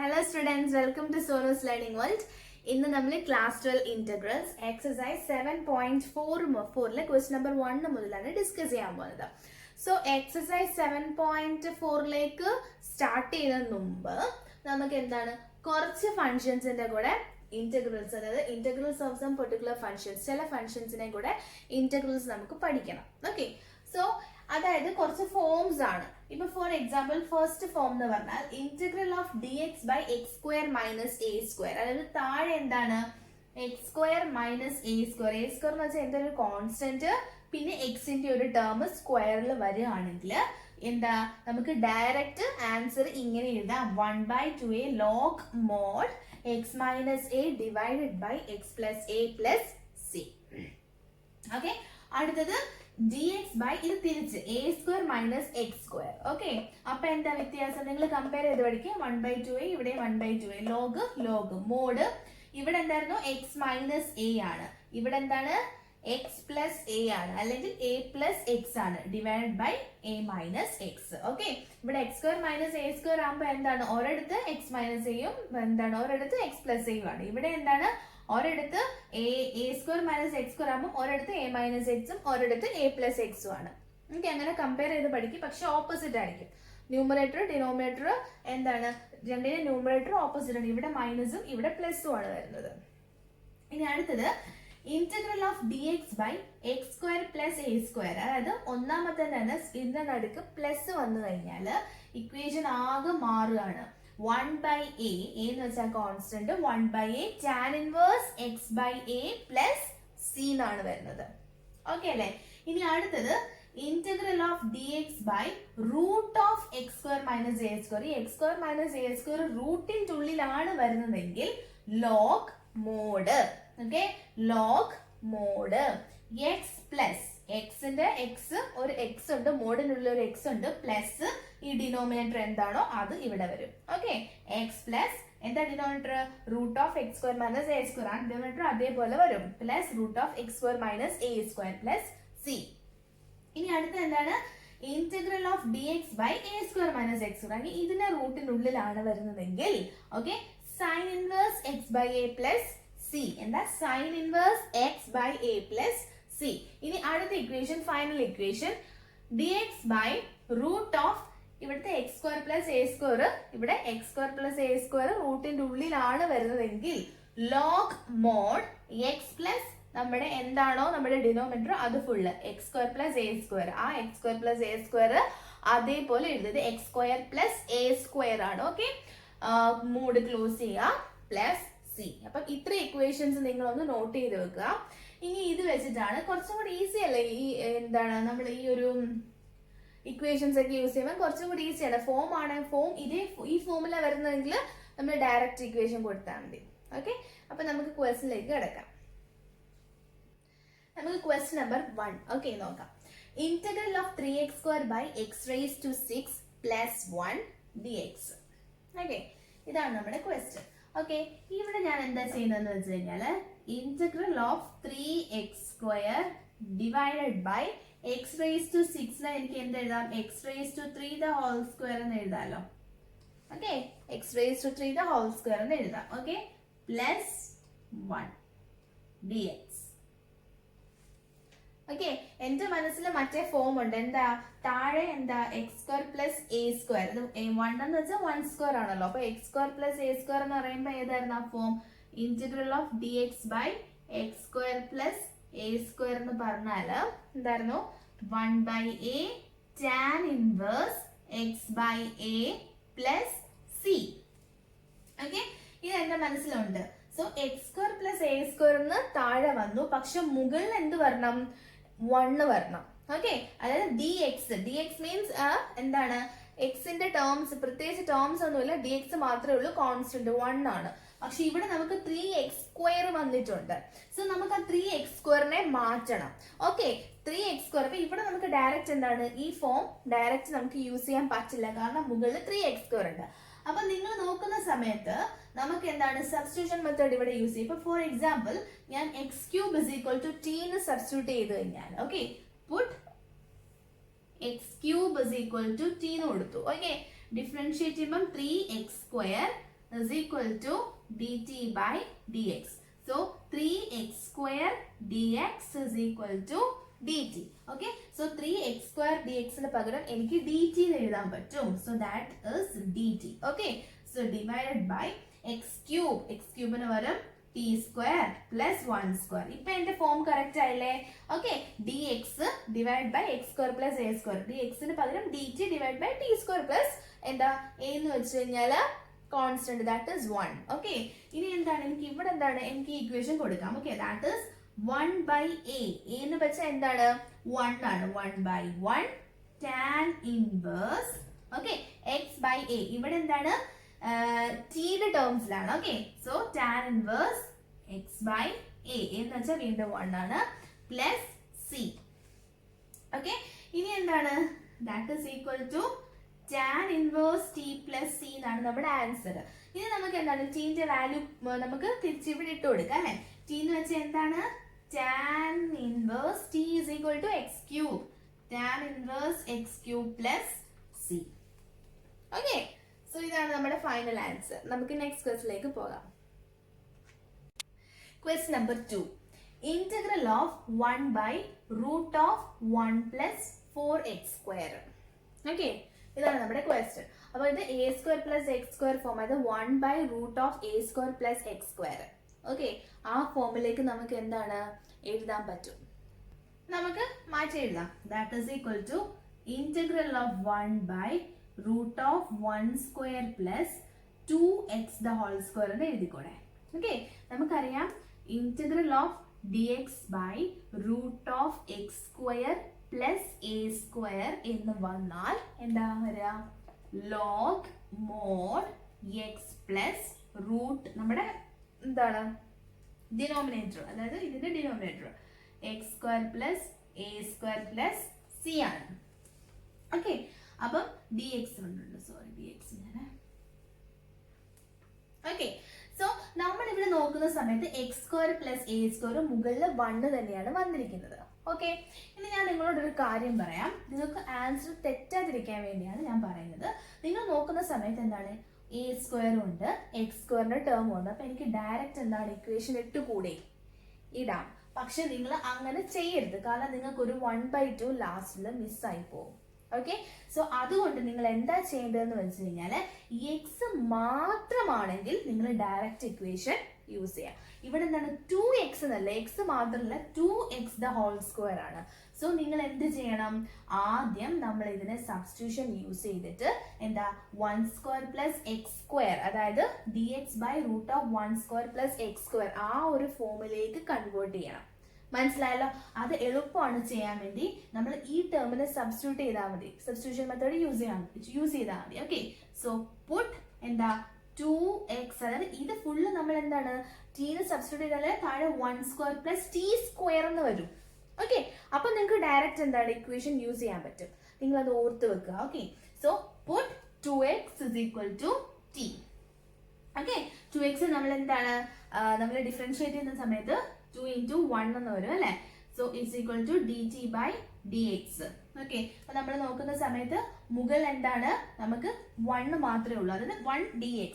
Hello students, welcome to Sono's Learning World. ഇന്ന് നമ്മൾ class 12 integrals exercise 7.4 question number 1 മുതലാണ് discuss ചെയ്യാൻ പോകുന്നത്. സോ എക്സസൈസ് 7.4 സ്റ്റാർട്ട് ചെയ്യുന്നതിന് മുമ്പ് നമുക്ക് എന്താണ് കുറച്ച് ഫംഗ്ഷൻസിന്റെ കൂടെ ഇന്റഗ്രൽസ്, അതായത് integrals of some particular functions, ചില ഫംഗ്ഷൻസിനെ കൂടെ ഇന്റഗ്രൽസ് നമുക്ക് പഠിക്കണം. ഓക്കെ, സോ അതായത് കുറച്ച് ഫോംസ് ആണ്. ഇപ്പൊ ഫോർ എക്സാമ്പിൾ ഫസ്റ്റ് ഫോം എന്ന് പറഞ്ഞാൽ integral of D X by X square minus A square. അതായത് താഴെ എന്താണ് X square minus A square. A square എന്ന് വെച്ചാൽ എന്തൊരു കോൺസ്റ്റന്റ്, പിന്നെ എക്സിന്റെ ഒരു ടേം സ്ക്വയറിൽ വരികയാണെങ്കിൽ എന്താ നമുക്ക് ഡയറക്റ്റ് ആൻസർ ഇങ്ങനെ എഴുതാം, 1/2a log mod x minus A divided by X plus A plus C. Okay, അടുത്തത് dx ബൈ ഇത് തിരിച്ച് A square minus X square. Okay, അപ്പൊ എന്താ വ്യത്യാസം നിങ്ങൾ കമ്പയർ ചെയ്ത് പഠിക്കുക. 1/2a ഇവിടെ 1/2a ലോഗ് ലോഗ് മോഡ്. ഇവിടെ എന്തായിരുന്നു എക്സ് മൈനസ് എ ആണ്, ഇവിടെ എന്താണ് എക്സ് പ്ലസ് എ ആണ്, അല്ലെങ്കിൽ എ പ്ലസ് എക്സ് ആണ്, divide by a minus x. Okay, ഇവിടെ x square minus A square ആകുമ്പോൾ എന്താണ് ഒരിടത്ത് എക്സ് മൈനസ് എയും എന്താണ് ഒരിടത്ത് എക്സ് പ്ലസ് എയും ആണ്. ഇവിടെ എന്താണ് ഒരിടത്ത് A square minus X square ആകുമ്പോൾ ഒരിടത്ത് എ മൈനസ് എക്സും ഒരിടത്ത് എ പ്ലസ് എക്സും ആണ്. നമുക്ക് അങ്ങനെ കമ്പയർ ചെയ്ത് പഠിക്കും, പക്ഷെ ഓപ്പോസിറ്റ് ആയിരിക്കും. ന്യൂമറേറ്റർ ഡിനോമിനേറ്റർ എന്താണ് രണ്ടിന്റെ ന്യൂമറേറ്റർ ഓപ്പോസിറ്റ് ആണ്, ഇവിടെ മൈനസും ഇവിടെ പ്ലസും ആണ് വരുന്നത്. ഇനി അടുത്തത് integral of D X by X square plus A square. അതായത് ഒന്നാമത്തെ തന്നെ ഇതിന്റെ നടുക്ക് പ്ലസ് വന്നു കഴിഞ്ഞാൽ ഇക്വേഷൻ ആകെ മാറുകയാണ്. 1/a എന്ന് വെച്ചാൽ constant, 1/a tan inverse X by A plus c എന്നാണ് വരുന്നത്. ഓക്കെ അല്ലെ? ഇനി അടുത്തത് integral of D X by root of x square minus A square. ഈ x square minus A square റൂട്ടിന്റെ ഉള്ളിലാണ് വരുന്നതെങ്കിൽ log mod. Okay, log mod x plus എക്സിന്റെ എക്സ് ഒരു എക്സ് ഉണ്ട്, മോഡിനുള്ളിൽ ഒരു എക്സ് ഉണ്ട്, പ്ലസ് ഈ ഡിനോമിനേറ്റർ എന്താണോ അത് ഇവിടെ വരും. ഓക്കെ, എക്സ് പ്ലസ് എന്താ denominator root of x square minus A square ആണ്, ഡിനോമിനേറ്റർ അതേപോലെ വരും, plus root of x square minus A square plus c. ഇനി അടുത്ത എന്താണ് integral of D X by a square minus X square. ഇതിന്റെ റൂട്ടിനുള്ളിലാണ് വരുന്നതെങ്കിൽ okay sine inverse X by A plus c. എന്താ sine inverse X by A plus c. ഇനി അടുത്ത equation final equation d X by root of ഇവിടുത്തെ x square plus A square, ഇവിടെ x square plus A square റൂട്ടിന്റെ ഉള്ളിലാണ് വരുന്നതെങ്കിൽ log mod x plus നമ്മുടെ എന്താണോ നമ്മുടെ ഡിനോമിനേറ്റർ അത് full x square plus A square. ആ x square plus A square അതേപോലെ എഴുതുന്നത് x square plus A square ആണ്. ഓക്കെ, മോഡ് ക്ലോസ് ചെയ്യുക പ്ലസ് സി. അപ്പം ഇത്ര ഇക്വേഷൻസ് നിങ്ങളൊന്ന് നോട്ട് ചെയ്ത് വെക്കുക. ഇനി ഇത് വെച്ചിട്ടാണ് കുറച്ചും കൂടി ഈസി അല്ലേ ഈ എന്താണ് നമ്മൾ ഈ ഒരു ഇക്വേഷൻസ് ഒക്കെ യൂസ് ചെയ്യുമ്പോൾ കുറച്ചും കൂടി ഈസിയാണ്. ഫോം ആണ് ഫോം ഇതേ ഈ ഫോമില വരുന്നതെങ്കിൽ നമ്മൾ ഡയറക്റ്റ് ഇക്വേഷൻ കൊടുത്താൽ മതി. ഓക്കെ, അപ്പൊ നമുക്ക് ക്വസ്റ്റ്യനിലേക്ക് കിടക്കാം. നമുക്ക് ക്വസ്റ്റ്യൻ നമ്പർ 1 ഓക്കെ നോക്കാം. Integral of 3x square by X raise to 6 plus 1 dx. Okay, ഇതാണ് നമ്മുടെ ക്വസ്റ്റ്യൻ. ഓക്കെ, ഇവിടെ ഞാൻ എന്താ ചെയ്യുന്നതെന്ന് വെച്ച് കഴിഞ്ഞാല് integral of 3x square divided by X raise to 6 എനിക്ക് എന്ത് എഴുതാം, x raise to 3 the whole square എന്ന് എഴുതാമല്ലോ. Okay, x raise to 3 the whole square എന്ന് എഴുതാം. Okay, plus 1 dx. ഓക്കെ, എന്റെ മനസ്സിൽ മറ്റേ ഫോം ഉണ്ട്, എന്താ താഴെ എന്താ X square plus A square. 1 എന്ന് വെച്ചാൽ 1 സ്ക്വയർ ആണല്ലോ. അപ്പൊ X square plus A square എന്ന് പറയുമ്പോൾ ഏതായിരുന്നു ആ form, integral of D X by X square plus A square എന്ന് പറഞ്ഞാല് എന്തായിരുന്നു 1/a tan inverse X by A plus C. Okay, ഇത് എന്റെ മനസ്സിലുണ്ട്. So X square plus A square താഴെ വന്നു, പക്ഷെ മുകളിൽ എന്ത് വരണം 1 വരണം. ഓക്കെ, അതായത് ഡി എക്സ് മീൻസ് എന്താണ് എക്സിന്റെ ടേംസ് പ്രത്യേകിച്ച് ടേംസ് ഒന്നുമില്ല, ഡി എക്സ് മാത്രമേ ഉള്ളൂ, കോൺസ്റ്റന്റ് 1 ആണ്. പക്ഷെ ഇവിടെ നമുക്ക് 3x സ്ക്വയർ വന്നിട്ടുണ്ട്. സോ നമുക്ക് ആ 3x സ്ക്വയറിനെ മാറ്റണം. Okay, 3x square. അപ്പൊ ഇവിടെ നമുക്ക് ഡയറക്റ്റ് എന്താണ് ഈ ഫോം ഡയറക്റ്റ് നമുക്ക് യൂസ് ചെയ്യാൻ പറ്റില്ല, കാരണം മുകളിൽ 3x സ്ക്വയർ ഉണ്ട്. അപ്പൊ നിങ്ങൾ നോക്കുന്ന സമയത്ത് നമുക്ക് എന്താണ് സബ്സ്റ്റിറ്റ്യൂഷൻ മെത്തേഡ് ഇവിടെ യൂസ് ചെയ്യും. ഇപ്പൊ ഫോർ എക്സാമ്പിൾ ഞാൻ X cube is equal to T എന്ന് സബ്സ്റ്റിറ്റ്യൂട്ട് ചെയ്ത് കഴിഞ്ഞാൽ okay put X cube is equal to T എന്ന് കൊടുത്തു. ഓക്കെ, ഡിഫറൻഷിയേറ്റ് ചെയ്യുമ്പോൾ 3x square is equal to dt by dx. So 3x square dx is equal to dt. Okay, so 3x square dx ന് പകരം എനിക്ക് dt എന്ന് എഴുതാൻ പറ്റും. So that is dt. Okay, so divided by x cube ന് പകരം t square plus 1 square. ഇപ്പൊ എന്റെ ഫോം കറക്റ്റ് ആയില്ലേ? Okay, dx divided by x square plus a square. dx ന് പകരം dt divided by t square plus എന്താ a എന്ന് വെച്ച് കഴിഞ്ഞാല് കോൺസ്റ്റന്റ്, ദാറ്റ് ഈസ് 1. ഓക്കെ, ഇനി എന്താണ് എനിക്ക് ഇവിടെ എന്താണ് എനിക്ക് ഇക്വേഷൻ കൊടുക്കാം. Okay, that is 1 by a. a എന്ന് വെച്ചാൽ എന്താണ് 1 ആണ്. 1 by 1 tan inverse okay x by a. ഇവിടെ എന്താണ് ടിയുടെ ടേംസിലാണ്. Okay, so tan inverse x by a എന്ന് വെച്ചാൽ വീണ്ടും 1 ആണ് പ്ലസ് c. ഓക്കെ, ഇനി എന്താണ് that is equal to tan inverse t plus c എന്നാണ് നമ്മുടെ ആൻസർ. ഇനി നമുക്ക് എന്താണ് ടിന്റെ വാല്യൂ നമുക്ക് തിരിച്ച് ഇവിടെ ഇട്ട് കൊടുക്കാം അല്ലെ. ടി എന്ന് വെച്ചാൽ എന്താണ് tan inverse t is equal to x cube. tan inverse x cube plus c. Okay, so ഇതാണ് നമ്മുടെ ഫൈനൽ ആൻസർ. നമുക്ക് നെക്സ്റ്റ് ക്വസ്റ്റിലേക്ക് പോകാം. Quest number 2. ഇന്റഗ്രൽ of 1 by root of 1 plus 4x square. Okay, ഇതാണ് നമ്മുടെ ക്വസ്റ്റ്യൻ. അപ്പോൾ ഇത് a square plus x square form, അത് 1 by root of a square plus x square. Okay, ആ ഫോമിലേക്ക് നമുക്ക് എന്താണ് എഴുതാൻ പറ്റും. നമുക്ക് മാറ്റി എഴുതാം. That is equal to integral of 1 by root of 1 square plus 2x the whole square എന്ന് എഴുതിക്കൂടെ. ഓക്കെ, നമുക്കറിയാം integral of dx by root of x square plus a square എന്ന് വന്നാൽ എന്താ വരിക log mod x plus root നമ്മുടെ എന്താണ് denominator, അതായത് ഇതിന്റെ denominator x square plus a square plus c ആണ്. ഓക്കെ, അപ്പം dx ഉണ്ട്, സോറി dx ഞാൻ. ഓക്കെ, സോ നമ്മൾ ഇവിടെ നോക്കുന്ന സമയത്ത് X square plus A square മുകളിൽ 1 തന്നെയാണ് വന്നിരിക്കുന്നത്. ഓക്കെ, ഇനി ഞാൻ നിങ്ങളോടൊരു കാര്യം പറയാം. നിങ്ങൾക്ക് ആൻസർ തെറ്റാതിരിക്കാൻ വേണ്ടിയാണ് ഞാൻ പറയുന്നത്. നിങ്ങൾ നോക്കുന്ന സമയത്ത് എന്താണ് എ സ്ക്വയറും ഉണ്ട് എക്സ് സ്ക്വയറിന്റെ ടേമും ഉണ്ട്. അപ്പൊ എനിക്ക് ഡയറക്റ്റ് എന്താണ് ഇക്വേഷൻ ഇട്ടുകൂടെ ഇടാം. പക്ഷെ നിങ്ങൾ അങ്ങനെ ചെയ്യരുത്, കാരണം നിങ്ങൾക്ക് ഒരു 1/2 ലാസ്റ്റിൽ മിസ്സായി പോകും. ഓക്കെ, സോ അതുകൊണ്ട് നിങ്ങൾ എന്താ ചെയ്യേണ്ടതെന്ന് വെച്ച് കഴിഞ്ഞാൽ എക്സ് മാത്രമാണെങ്കിൽ നിങ്ങൾ ഡയറക്റ്റ് ഇക്വേഷൻ യൂസ് ചെയ്യാം. ഇവിടെ എന്താണ് 2x എന്നല്ല, എക്സ് മാത്രമല്ല 2x ദ ഹോൾ സ്ക്വയർ ആണ്. സോ നിങ്ങൾ എന്ത് ചെയ്യണം, ആദ്യം നമ്മൾ ഇതിനെ സബ്സ്റ്റിറ്റ്യൂഷൻ യൂസ് ചെയ്തിട്ട് എന്താ 1 സ്ക്വയർ പ്ലസ് എക്സ് സ്ക്വയർ, അതായത് dx by root of 1 square plus x square ആ ഒരു ഫോമിലേക്ക് കൺവേർട്ട് ചെയ്യണം. മനസ്സിലായല്ലോ? അത് എളുപ്പമാണ് ചെയ്യാൻ വേണ്ടി. നമ്മൾ ഈ ടേമിനെ സബ്സ്റ്റിറ്റ്യൂട്ട് ചെയ്താൽ മതി, സബ്സ്റ്റിറ്റ്യൂഷൻ മെത്തേഡ് യൂസ് ചെയ്താൽ മതി. ഓക്കെ, സോ പുട്ട് എന്താ 2x, അതായത് ഇത് ഫുള്ള് നമ്മൾ എന്താണ് ടീന് സബ്സ്റ്റിറ്റ്യൂട്ട് ചെയ്താൽ താഴെ 1 സ്ക്വയർ പ്ലസ് ടി സ്ക്വയർ എന്ന് വരും. ഓക്കെ, അപ്പൊ നിങ്ങൾക്ക് ഡയറക്റ്റ് എന്താണ് ഇക്വേഷൻ യൂസ് ചെയ്യാൻ പറ്റും. നിങ്ങൾ അത് ഓർത്ത് വെക്കുക. Okay, so puttu 2x is equal to t. Okay, 2x നമ്മൾ എന്താണ് നമ്മൾ ഡിഫറൻഷിയേറ്റ് ചെയ്യുന്ന സമയത്ത് 2 into 1 എന്ന് വരും അല്ലെ. So it's equal to dt by dx. Okay, അപ്പൊ നമ്മൾ നോക്കുന്ന സമയത്ത് മുകൾ എന്താണ് നമുക്ക് 1 മാത്രമേ ഉള്ളൂ, അതായത് 1 dx.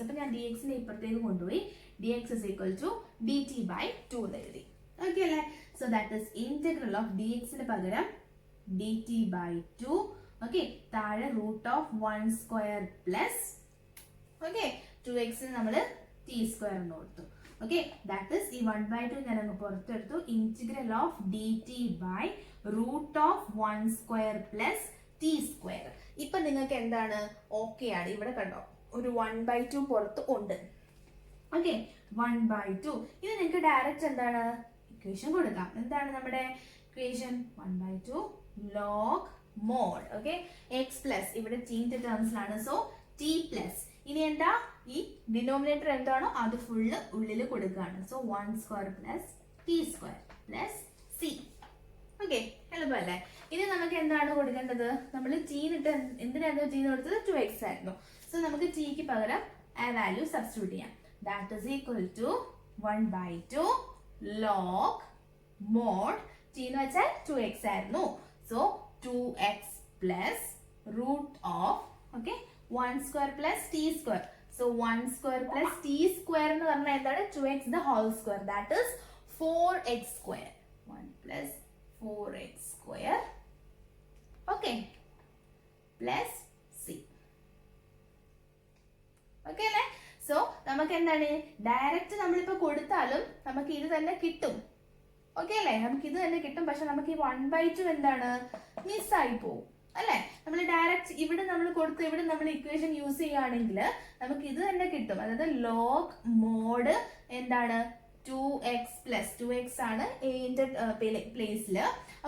അപ്പൊ ഞാൻ dx നെ ഇപ്പുറത്തേക്ക് കൊണ്ടുപോയി dx is equal to dt by 2 എന്ന് എഴുതി. ഓക്കെ അല്ലേ? So that is integral of dx ന് പകരം dt by 2. ഓക്കെ, താഴെ root of 1 square plus okay 2x നമ്മൾ t സ്ക്വയർ എന്ന് കൊടുത്തു. ഓക്കെ, ദാറ്റ് ഈസ് ഈ 1/2 ഞാൻ അങ്ങ് പുറത്തെടുത്തു. Integral of dt by root of 1 square plus T square. ഇപ്പൊ നിങ്ങൾക്ക് എന്താണ് ഓക്കെ ആണ്. ഇവിടെ കണ്ടോ ഒരു 1/2 പുറത്ത് ഉണ്ട്. ഓക്കെ, 1/2. ഇത് നിങ്ങൾക്ക് ഡയറക്റ്റ് എന്താണ് ഇക്വേഷൻ കൊടുക്കാം. എന്താണ് നമ്മുടെ equation 1/2 log mod. Okay, x plus ഇവിടെ ടീന്റെ ടേംസിലാണ്, സോ ടി പ്ലസ് ഇനി എന്താ ഈ ഡിനോമിനേറ്റർ എന്താണോ അത് ഫുള്ള് ഉള്ളിൽ കൊടുക്കുകയാണ്. So 1 square plus T square plus C. Okay, എളുപ്പമല്ലേ? ഇനി നമുക്ക് എന്താണ് കൊടുക്കേണ്ടത്, നമ്മൾ ടീന്നിട്ട് എന്തിനായിരുന്നു ടീന്ന് കൊടുത്തത് 2x ആയിരുന്നു. സോ നമുക്ക് ടിക്ക് പകരം ആ വാല്യൂ സബ്സ്റ്റിറ്റ്യൂട്ട് ചെയ്യാം. That is equal to 1/2 log mod t എന്ന് വെച്ചാൽ 2x ആയിരുന്നു. So 2x plus root of okay 1 square plus T square. So 1 square plus T square എന്ന് പറഞ്ഞാൽ എന്താണ് 2x the whole square, that is 4x square. 1 plus 4x square, okay, plus c. Okay അല്ലേ? So നമുക്ക് എന്താണ് direct നമ്മളിപ്പോ കൊടുത്താലും നമുക്ക് ഇത് തന്നെ കിട്ടും. ഓക്കെ അല്ലേ? നമുക്ക് ഇത് തന്നെ കിട്ടും. പക്ഷെ നമുക്ക് ഈ 1/2 എന്താണ് മിസ്സായി പോകും അല്ലെ? നമ്മൾ ഡയറക്റ്റ് ഇവിടെ നമ്മൾ കൊടുത്ത് ഇവിടെ നമ്മൾ ഇക്വേഷൻ യൂസ് ചെയ്യുകയാണെങ്കിൽ നമുക്ക് ഇത് തന്നെ കിട്ടും. അതായത് ലോഗ് മോഡ് എന്താണ് 2x പ്ലസ് 2x ആണ് എന്റെ പ്ലേസിൽ.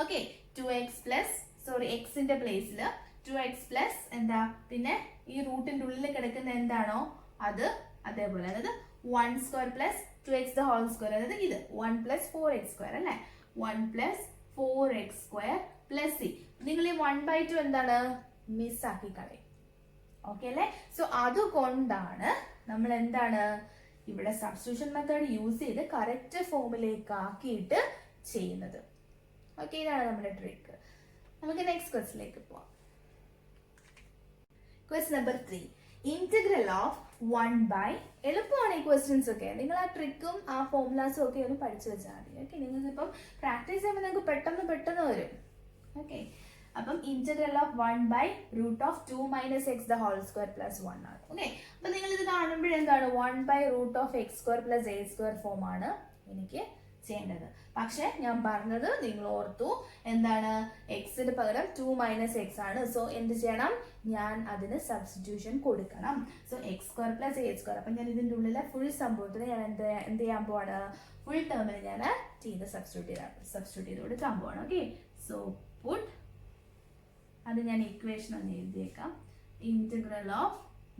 ഓക്കെ, 2x പ്ലസ് സോറി എക്സിന്റെ പ്ലേസിൽ 2x പ്ലസ് എന്താ പിന്നെ ഈ റൂട്ടിന്റെ ഉള്ളിൽ കിടക്കുന്ന എന്താണോ അത് അതേപോലെ. അതായത് 1 square plus 2x the whole square, അതായത് ഇത് 1 plus 4x square അല്ലെ? 1 plus 4x square plus c. നിങ്ങൾ ഈ 1/2 എന്താണ് മിസ്സാക്കി കളയും. ഓക്കെ അല്ലെ? സോ അതുകൊണ്ടാണ് നമ്മൾ എന്താണ് ഇവിടെ സബ്സ്റ്റിറ്റ്യൂഷൻ മെത്തേഡ് യൂസ് ചെയ്ത് കറക്റ്റ് ഫോമിലേക്ക് ആക്കിയിട്ട് ചെയ്യുന്നത്. ഓക്കെ, ഇതാണ് നമ്മുടെ ട്രിക്ക്. നമുക്ക് നെക്സ്റ്റ് ക്വസ്റ്റിലേക്ക് പോവാം. ക്വസ്റ്റ്യൻ നമ്പർ 3, ഇന്റഗ്രൽ ഓഫ് 1/, എളുപ്പമാണ് ഈ ക്വസ്റ്റ്യൻസ് ഒക്കെ. നിങ്ങൾ ആ ട്രിക്കും ആ ഫോർമുലാസും ഒക്കെ ഒന്ന് പഠിച്ചു വെച്ചാൽ മതി. ഓക്കെ, നിങ്ങൾക്ക് ഇപ്പം പ്രാക്ടീസ് ചെയ്യുമ്പോൾ നിങ്ങൾക്ക് പെട്ടെന്ന് വരും. ഓക്കെ, അപ്പം integral of 1/√2 - x the whole square plus 1 ആണ്. ഓക്കെ, അപ്പൊ നിങ്ങൾ ഇത് കാണുമ്പോഴെന്താണ് 1/√(x²+ a² ഫോം ആണ് എനിക്ക് ചെയ്യേണ്ടത്. പക്ഷെ ഞാൻ പറഞ്ഞത് നിങ്ങൾ ഓർത്തു എന്താണ് എക്സിന് പകരം 2 - x ആണ്. സോ എന്ത് ചെയ്യണം? ഞാൻ അതിന് സബ്സ്റ്റിറ്റ്യൂഷൻ കൊടുക്കണം. So x² + a². അപ്പൊ ഞാൻ ഇതിന്റെ ഉള്ളിലെ ഫുൾ സംഭവത്തിന് ഞാൻ എന്ത് ചെയ്യാൻ പോവാണ്? ഫുൾ ടേമിന് ഞാൻ സബ്സ്റ്റിറ്റ്യൂട്ട് ചെയ്ത് കൊടുക്കാൻ പോവാണ്. ഓക്കെ, സോ പുട്ട് അത് ഞാൻ ഇക്വേഷൻ ഒന്ന് എഴുതിയേക്കാം. ഇന്റഗ്രൽ ഓഫ്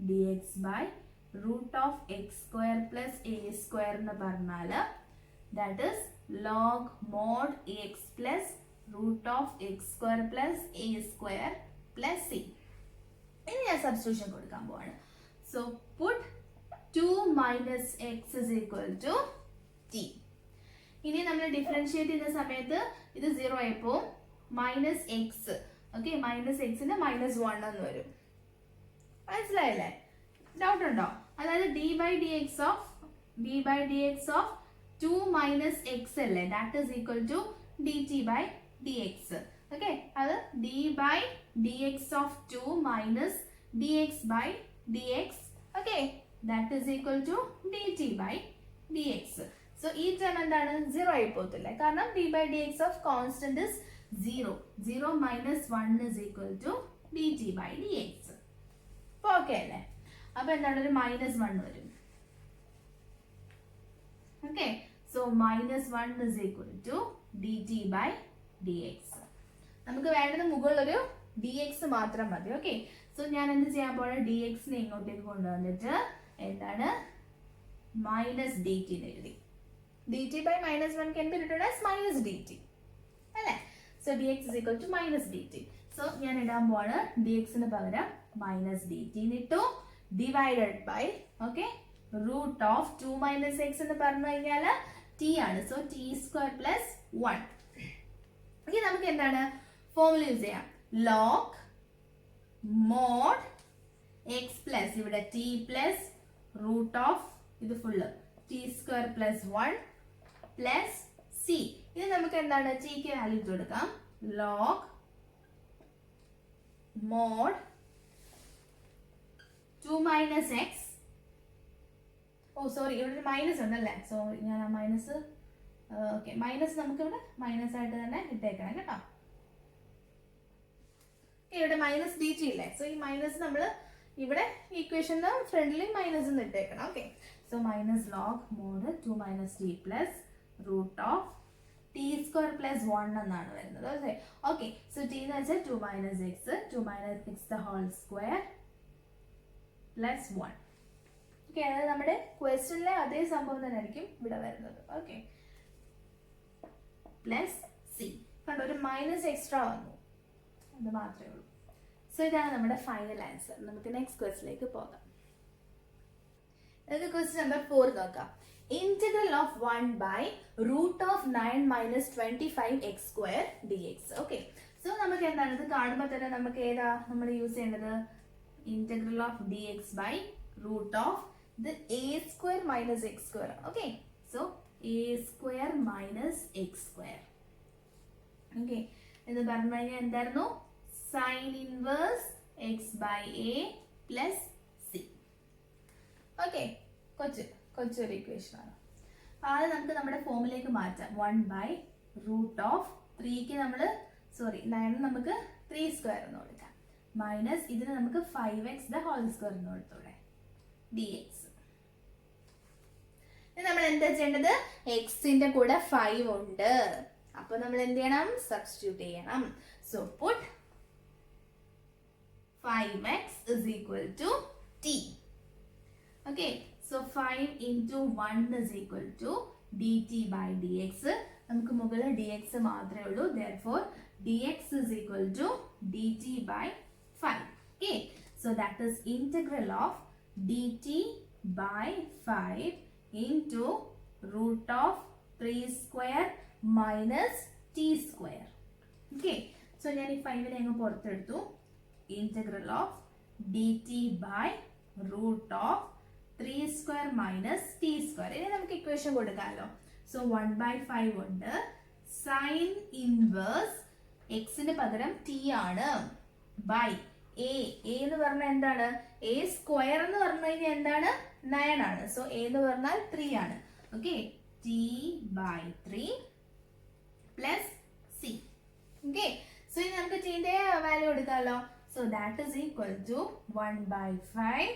dx/√(x² + a² എന്ന് പറഞ്ഞാൽ that is log mod x plus √(x² + a² plus c. ഇനി ഞാൻ സബ്സ്റ്റിറ്റ്യൂഷൻ കൊടുക്കാൻ പോവാണ്. So puttu 2 - x = t. ഇനി നമ്മൾ ഡിഫറൻഷിയേറ്റ് ചെയ്യുന്ന സമയത്ത് ഇത് 0 ആയപ്പോ -x. ഓക്കെ, -xന് -1 എന്ന് വരും. മനസ്സിലായില്ലേ? ഡൗട്ട് ഉണ്ടോ? അതായത് d/dx ഓഫ് 2 - x അല്ലേ, that is equal to dt/dx. Okay, അത് d/dx of 2 - dx/dx. Okay, that is equal to dt/dx. So ഈ ടേം എന്താണ് 0 ആയി പോകത്തില്ലേ, കാരണം d/dx of constant is 0. 0 - 1 is equal to dt/dx. Okay അല്ലേ? അപ്പൊ എന്താണ് ഒരു -1 വരും. Okay, so -1 is equal to dt/dx. നമുക്ക് വേണ്ടത് മുകളിൽ ഒരു dx മാത്രം മതി. ഓക്കെ, സോ ഞാൻ എന്ത് ചെയ്യാൻ പോണ dx-നെ ഇങ്ങോട്ടേക്ക് കൊണ്ടുവന്നിട്ട് എന്താണ് -dt എന്ന് എഴുതി. dt/-1 can be written as -dt അല്ലേ? So dx is equal to -dt. So ഞാൻ ഇടാൻ പോവാണ് dx-ന് പകരം -dt ഇട്ടു ഡിവൈഡഡ് ബൈ √2 - x എന്ന് പറഞ്ഞു കഴിഞ്ഞാൽ t ആണ്. So t² + 1. ഇനി നമുക്ക് എന്താണ് ഫോർമുല യൂസ് ചെയ്യാം. ലോഗ് മോഡ് x പ്ലസ് ഇവിടെ t പ്ലസ് ഇത് ഫുള്ള് t² + 1 പ്ലസ് c. ഇത് നമുക്ക് എന്താണ് ടിക്ക് വാല്യൂ ഇട്ട് കൊടുക്കാം. Log mod 2 - x. സോറി, ഇവിടെ ഒരു മൈനസ് ഉണ്ടല്ലേ. സോ ഞാൻ ആ മൈനസ് മൈനസ് നമുക്ക് ഇവിടെ മൈനസ് ആയിട്ട് തന്നെ ഇട്ടേക്കണം കേട്ടോ. ഇവിടെ -dt ഇല്ലേ, സോ ഈ മൈനസ് നമ്മൾ ഇവിടെ ഇക്വേഷന്റെ ഫ്രണ്ടിൽ മൈനസ് ഇട്ടേക്കണം. Okay, so log mod 2 - t plus √t² + 1 എന്നാണ് വരുന്നത്. ഓക്കെ, സോ t എന്ന് വെച്ചാൽ 2 - x the whole square plus 1. Okay, അതായത് നമ്മുടെ ക്വസ്റ്റ്യനിലെ അതേ സംഭവം തന്നെ ആയിരിക്കും ഇവിടെ വരുന്നത്. Okay, plus C. കണ്ടോ, ഒരു മൈനസ് എക്സ്ട്രാ വന്നു, അത് മാത്രമേ ഉള്ളൂ. സോ ഇതാണ് നമ്മുടെ ഫൈനൽ ആൻസർ. നമുക്ക് നെക്സ്റ്റ് ക്വസ്റ്റിലേക്ക് പോകാം. നമുക്ക് ക്വസ്റ്റ്യൻ നമ്പർ 4 നോക്കാം. Integral of 1/√9 - 25x² dx. Okay, so നമുക്ക് എന്താണ് ഇത് കാണുമ്പോൾ തന്നെ നമുക്ക് ഏതാ നമ്മൾ യൂസ് ചെയ്യേണ്ടത്? Integral of dx/√9 root of the a square minus x square. Okay, so a square minus x square. Okay, എന്ന് പറഞ്ഞു കഴിഞ്ഞാൽ എന്തായിരുന്നു? Sine inverse X by A plus C. Okay, കൊച്ചൊരു ഇക്വേഷൻ ആണ്. അത് നമുക്ക് നമ്മുടെ ഫോമിലേക്ക് മാറ്റാം. 1/√3ക്ക് നമ്മൾ 9 നമുക്ക് 3 സ്ക്വയർ എന്ന് കൊടുക്കാം, മൈനസ് ഇതിന് നമുക്ക് 5x ദ ഹോൾ സ്ക്വയർ എന്ന് കൊടുത്തോടെ dx. നമ്മൾ എന്താ ചെയ്യേണ്ടത്? എക്സിന്റെ കൂടെ 5 ഉണ്ട്, അപ്പൊ നമ്മൾ എന്ത് ചെയ്യണം? സബ്സ്റ്റിറ്റ്യൂട്ട് ചെയ്യണം. So puttu 5x is equal to t. Okay, so 5 into 1 is equal to dt by dx. നമുക്ക് മുകളിൽ dx മാത്രമേ ഉള്ളൂ. Therefore dx is equal to dt by 5. Okay, so that is integral of dt by 5 into root of 3 square minus t square. Okay, so ഞാൻ ഈ 5 അങ്ങ് പുറത്തെടുത്തു. Integral of dt by root of 3 square minus t square. ഇനി നമുക്ക് equation കൊടുക്കാമല്ലോ. So 1/5 ഉണ്ട്. Sine inverse എക്സിന് പകരം t ആണ് ബൈ a. എന്ന് പറഞ്ഞാൽ എന്താണ്? a സ്ക്വയർ എന്ന് പറഞ്ഞു കഴിഞ്ഞാൽ എന്താണ്? 9 ആണ്. സോ a എന്ന് പറഞ്ഞാൽ 3 ആണ്. Okay, t by 3 plus c. Okay, so ഇനി നമുക്ക് t ന്റെ വാല്യൂ കൊടുക്കാമല്ലോ. So that is equal to 1/5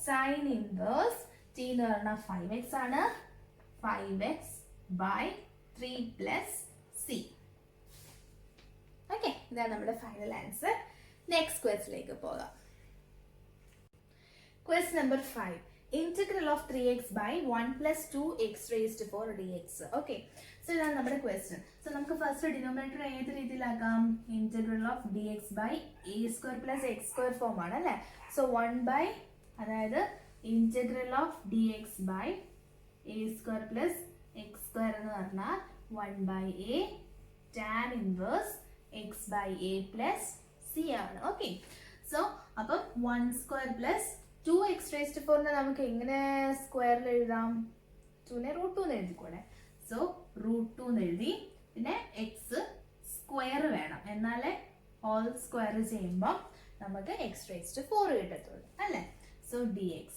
sine inverse t എന്ന് പറഞ്ഞാൽ 5x ആണ്, 5x by 3 plus c. Okay, ഇതാണ് നമ്മുടെ ഫൈനൽ ആൻസർ. നെക്സ്റ്റ് ക്വസ്റ്റിലേക്ക് പോകാം. Quest number 5. Integral of 3x by 1 plus 2x raised to 4 dx. Okay, so ഇതാണ് നമ്മുടെ ക്വസ്റ്റ്യൻ. സോ നമുക്ക് ഫസ്റ്റ് ഡിനോമിനേറ്റർ ഏത് രീതിയിലാക്കാം? Integral of dx by a square plus x square form ആണ് അല്ലേ? സോ 1 അതായത് integral of dx by a square plus x square എന്ന് പറഞ്ഞാൽ 1/a tan inverse x by a plus c ആണ്. Okay, so അപ്പം 1 square plus 2x raised to 4 നമുക്ക് എങ്ങനെ സ്ക്വയറിൽ എഴുതാം? 2നെ √2 എന്ന് എഴുതിക്കൂടെ? സോ √2 എന്ന് എഴുതി. പിന്നെ എക്സ് സ്ക്വയർ വേണം, എന്നാലേ ഹോൾ സ്ക്വയർ ചെയ്യുമ്പോൾ നമുക്ക് x raised to 4 കിട്ടത്തുള്ളൂ അല്ലേ? So dx.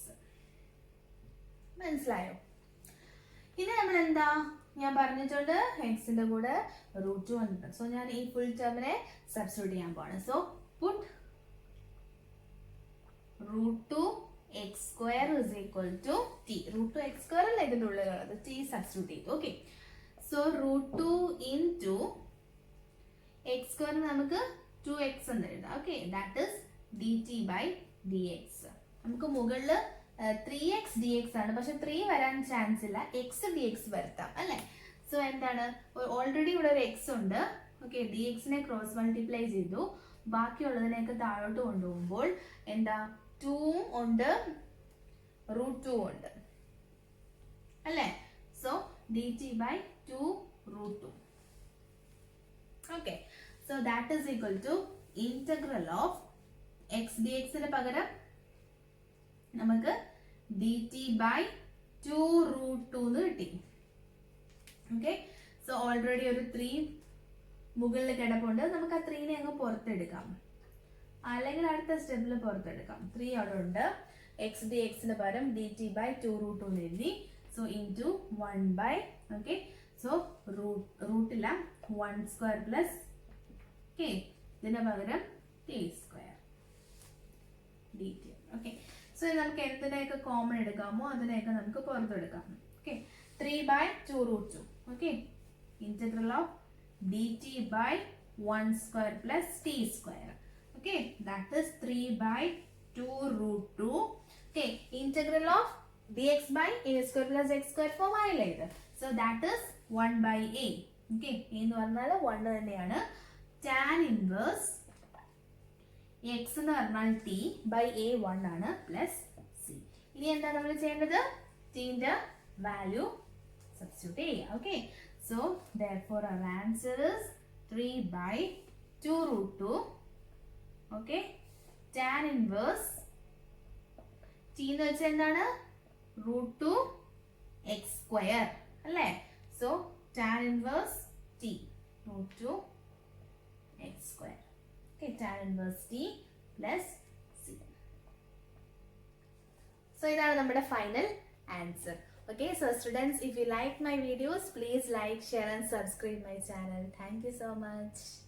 മനസ്സിലായോ? ഇനി നമ്മൾ എന്താ ഞാൻ പറഞ്ഞിട്ടുണ്ട്? എക്സിന്റെ കൂടെ √2 വന്നിട്ടുണ്ട്. സോ ഞാൻ ഈ ഫുൾ ടേമിനെ സബ്സ്റ്റിറ്റ്യൂട്ട് ചെയ്യാൻ പോവാണ്. So puttu √2 x square is equal to t. √2 x square അല്ല ഇതിന്റെ ഉള്ളിലുള്ളത്, t സബ്സ്റ്റിറ്റ്യൂട്ട് ചെയ്തു. Okay, so √2 into x square നമുക്ക് 2x എന്ന് എഴുതാം. Okay, that is dt by dx. നമുക്ക് മുകളിൽ 3x dx ആണ്, പക്ഷെ 3 വരാൻ ചാൻസ് ഇല്ല, x dx വരുത്താം അല്ലേ? സോ എന്താണ്? ഓൾറെഡി ഇവിടെ ഒരു x ഉണ്ട്. ഓക്കെ, dx-നെ ക്രോസ് മൾട്ടിപ്ലൈ ചെയ്തു. ബാക്കിയുള്ളതിനെയൊക്കെ താഴോട്ട് കൊണ്ടുപോകുമ്പോൾ എന്താ? 2 ഉണ്ട്, √2 ഉണ്ട് അല്ലേ? So dt by 2 √2. Okay, so that is equal to integral of x dx-ന് പകരം നമുക്ക് dt by 2 √2 എന്ന് കിട്ടി. ഓക്കെ, സോ ഓൾറെഡി ഒരു 3 മുകളിൽ കിടപ്പുണ്ട്. നമുക്ക് ആ 3നെ അങ്ങ് പുറത്തെടുക്കാം, അല്ലെങ്കിൽ അടുത്ത സ്റ്റെപ്പിൽ പുറത്തെടുക്കാം. 3 അവിടെ ഉണ്ട്. x dx-ന് പകരം dt by 2 √2 എന്ന് എഴുതി. സോ ഇൻറ്റു 1 ഓക്കെ, സോ റൂട്ടില്ല 1 സ്ക്വയർ പ്ലസ് k, ഇതിന് പകരം t square dt. Okay, so നമുക്ക് എന്തിനെയൊക്കെ കോമൺ എടുക്കാമോ അതിനെയൊക്കെ നമുക്ക് പുറത്തെടുക്കാം. Okay, 3/2 √2. Okay, integral of dt by 1 square plus t square. Okay, that is 3/2 √2. Okay, integral of dx by a square plus x square form ആയില്ലേ ഇത്? So that is 1/a. Okay, എന്ന് പറഞ്ഞാൽ 1 തന്നെയാണ്. tan inverse x എന്ന് പറഞ്ഞാൽ t by a 1 ആണ് plus c. ഇനി എന്താ നമ്മൾ ചെയ്യേണ്ടത്? t ന്റെ വാല്യൂ സബ്സ്റ്റിറ്റ്യൂട്ട് ചെയ്യുക. Okay, so therefore our answer is 3/2 √2. Okay, tan inverse T എന്ന് വെച്ചാൽ എന്താണ്? √2 x². അല്ലേ? So tan inverse t √2 x². Okay, tan inverse t plus c. So ഇതാണ് നമ്മുടെ final answer. Okay, so students, if you like my videos, please like, share and subscribe my channel. Thank you so much.